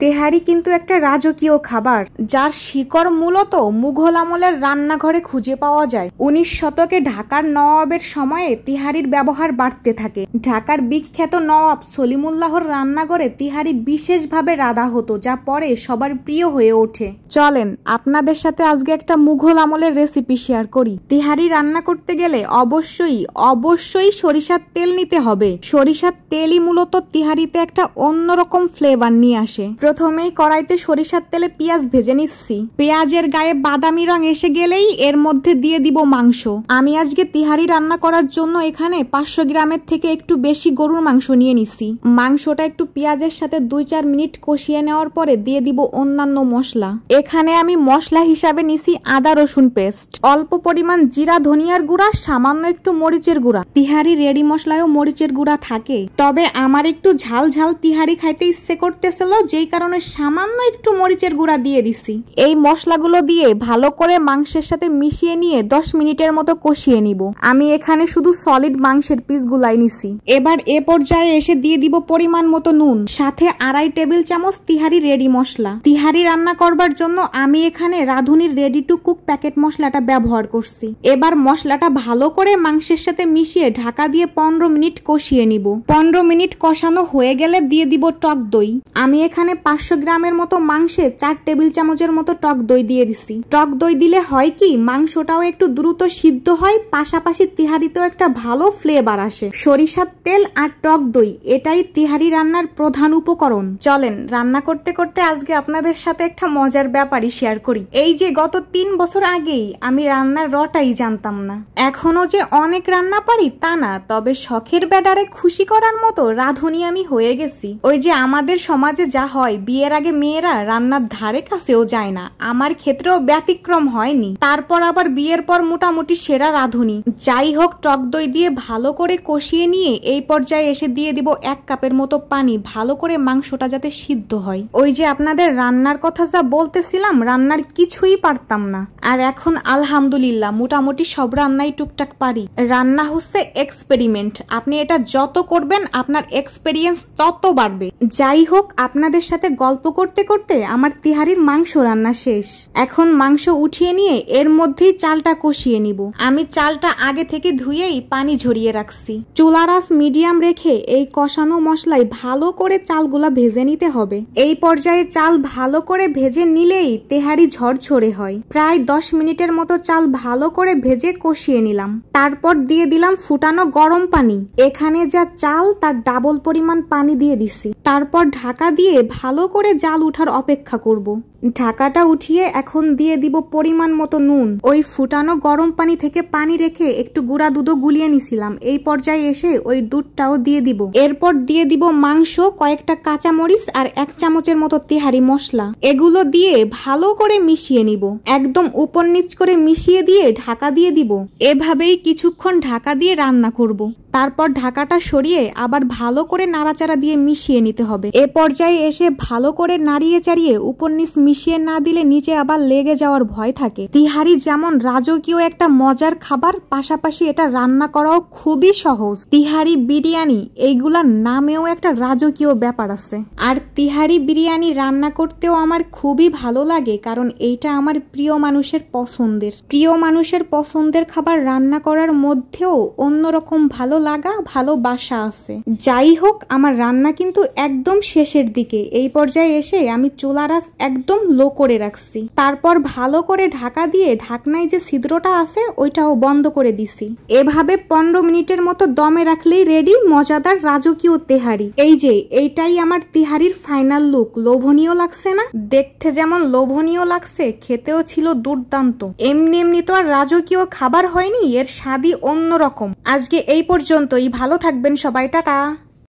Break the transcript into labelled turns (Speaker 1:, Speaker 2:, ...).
Speaker 1: তেহারি কিন্তু একটা রাজকীয় খাবার, যার শিকড় মূলত মুঘল আমলের রান্নাঘরে খুঁজে পাওয়া যায়। 19 শতকে ঢাকার নওয়াবের সময়ে তিহারির ব্যবহার বাড়তে থাকে। ঢাকার বিখ্যাত নওয়াব সলিমুল্লাহর রান্নাঘরে তিহারি বিশেষভাবে রাঁধা হতো, যা পরে সবার প্রিয় হয়ে ওঠে। চলেন আপনাদের সাথে আজকে একটা মুঘল আমলের রেসিপি শেয়ার করি। তিহারি রান্না করতে গেলে অবশ্যই সরিষার তেল নিতে হবে। সরিষার তেলই মূলত তিহারিতে একটা অন্যরকম ফ্লেভার নিয়ে আসে। প্রথমেই কড়াইতে সরিষার তেলে পেঁয়াজ ভেজে নিচ্ছি। পেঁয়াজের গায়ে বাদামি রং এসে গেলেই এর মধ্যে দিয়ে দিব মাংস। আমি আজকে তিহারি রান্না করার জন্য এখানে 500 গ্রামের থেকে একটু বেশি গরুর মাংস নিয়ে নিচ্ছি। মাংসটা একটু পেঁয়াজের সাথে 2-4 মিনিট কষিয়ে নেওয়ার পরে দিয়ে দিব অন্যান্য মশলা। এখানে আমি মশলা হিসাবে নিছি আদা রসুন পেস্ট, অল্প পরিমাণ জিরা ধনিয়ার গুঁড়া, সামান্য একটু মরিচের গুঁড়া। তিহারি রেডি মশলায়ও মরিচের গুঁড়া থাকে, তবে আমার একটু ঝাল ঝাল তিহারি খাইতে ইচ্ছে করতেছিল, যেই কারণে সামান্য একটু মরিচের গুঁড়া দিয়ে দিছি। এই মশলাগুলো দিয়ে ভালো করে মাংসের সাথে মিশিয়ে নিয়ে 10 মিনিটের মতো কষিয়ে নিব। আমি এখানে শুধু সলিড মাংসের পিস গুলাই নিছি। এবার এ পর্যায়ে এসে দিয়ে দিব পরিমাণ মতো নুন, সাথে 2.5 টেবিল চামচ তিহারি রেডি মশলা। তিহারি রান্না করবার জন্য আমি এখানে রাঁধুনির রেডি টু কুক প্যাকেট মশলাটা ব্যবহার করছি। এবার মশলাটা ভালো করে মাংসের সাথে মিশিয়ে ঢাকা দিয়ে 15 মিনিট কষিয়ে নিব। 15 মিনিট কষানো হয়ে গেলে দিয়ে দিব টক দই। আমি এখানে 500 গ্রামের মতো মাংসে 4 টেবিল চামচের মতো টক দই দিয়ে দিছি। টক দই দিলে হয় কি, মাংসটাও একটু দ্রুত সিদ্ধ হয়, পাশাপাশি তিহারিতেও একটা ভালো ফ্লেভার আসে। সরিষার তেল আর টক দই এটাই তিহারি রান্নার প্রধান উপকরণ। চলেন রান্না করতে করতে আজকে আপনাদের সাথে একটা মজার ব্যাপারই শেয়ার করি। এই যে গত 3 বছর আগেই আমি রান্নার রটাই জানতাম না। এখনো যে অনেক রান্না পারি তা না, তবে শখের ব্যাটারে খুশি করার মতো রাঁধুনি আমি হয়ে গেছি। ওই যে আমাদের সমাজে যা হয়, বিয়ের আগে মেয়েরা রান্নার ধারে কাছেও যায় না, আমার ক্ষেত্রেও ব্যতিক্রম হয়নি। তারপর আবার বিয়ের পর মোটামুটি সেরা রাঁধুনি। যাই হোক, টক দই দিয়ে ভালো করে কষিয়ে নিয়ে এই পর্যায়ে এসে দিয়ে দিব 1 কাপের মতো পানি, ভালো করে মাংসটা যাতে সিদ্ধ হয়। ওই যে আপনাদের রান্নার কথা যা বলতেছিলাম, রান্নার কিছুই পারতাম না, আর এখন আলহামদুলিল্লাহ মোটামুটি সব রান্নাই টুকটাক পারি। রান্না হচ্ছে এক্সপেরিমেন্ট, আপনি এটা যত করবেন আপনার এক্সপেরিয়েন্স তত বাড়বে। যাই হোক, আপনাদের সাথে গল্প করতে করতে আমার তিহারির মাংস রান্না শেষ। এখন মাংস উঠিয়ে নিয়ে এর মধ্যেই চালটা কষিয়ে নিব। আমি চালটা আগে থেকে ধুয়েই পানি ঝরিয়ে রাখছি। চুলার আঁচ মিডিয়াম রেখে এই কষানো মশলায় ভালো করে চালগুলা ভেজে নিতে হবে। এই পর্যায়ে চাল ভালো করে ভেজে নিলেই তেহারি ঝরঝরে হয়। প্রায় 10 মিনিটের মতো চাল ভালো করে ভেজে কষিয়ে নিলাম। তারপর দিয়ে দিলাম ফুটানো গরম পানি। এখানে যা চাল তার ডাবল পরিমাণ পানি দিয়ে দিছি। তারপর ঢাকা দিয়ে ভালো করে জাল উঠার অপেক্ষা করব। ঢাকাটা উঠিয়ে এখন দিয়ে দিব পরিমাণ মতো নুন। ওই ফুটানো গরম পানি থেকে পানি রেখে একটু গুঁড়া দুধও গুলিয়ে নিছিলাম। এই পর্যায়ে এসে ওই দুধটাও দিয়ে দিব। এরপর দিয়ে দিব মাংস, কয়েকটা কাঁচা মরিচ আর 1 চামচের মতো তেহারি মশলা। এগুলো দিয়ে ভালো করে মিশিয়ে নিব। একদম উপর নিচ করে মিশিয়ে দিয়ে ঢাকা দিয়ে দিব। এভাবেই কিছুক্ষণ ঢাকা দিয়ে রান্না করব। তারপর ঢাকাটা সরিয়ে আবার ভালো করে নাড়াচাড়া দিয়ে মিশিয়ে নিতে হবে। এ পর্যায়ে এসে ভালো করে নাড়িয়ে চাড়িয়ে উপর নিচ মিশিয়ে না দিলে নিচে আবার লেগে যাওয়ার ভয় থাকে। তিহারি যেমন রাজকীয় একটা মজার খাবার, পাশাপাশি এটা রান্না করাও খুবই সহজ। তিহারি বিরিয়ানি এইগুলার নামেও একটা রাজকীয় ব্যাপার আছে। আর তিহারি বিরিয়ানি রান্না করতেও আমার খুবই ভালো লাগে, কারণ এইটা আমার প্রিয় মানুষের পছন্দের খাবার রান্না করার মধ্যেও অন্যরকম ভালো লাগা, ভালোবাসা আছে। যাই হোক, আমার রান্না কিন্তু একদম শেষের দিকে। এই পর্যায়ে এসে আমি চুলার আঁচ একদম লো করে রাখছি। তারপর ভালো করে ঢাকা দিয়ে ঢাকনায় যে ছিদ্রটা আছে ওইটাও বন্ধ করে দিছি। এভাবে 15 মিনিটের মতো দমে রাখলেই রেডি মজাদার রাজকীয় তেহারি। এই যে এইটাই আমার তিহারির ফাইনাল লুক। লোভনীয় লাগছে না? দেখতে যেমন লোভনীয় লাগছে, খেতেও ছিল দুর্দান্ত। এমনি তো আর রাজকীয় খাবার হয়নি, এর স্বাদই অন্যরকম। আজকে এই পর্যন্তই। ভালো থাকবেন সবাই, টাটা।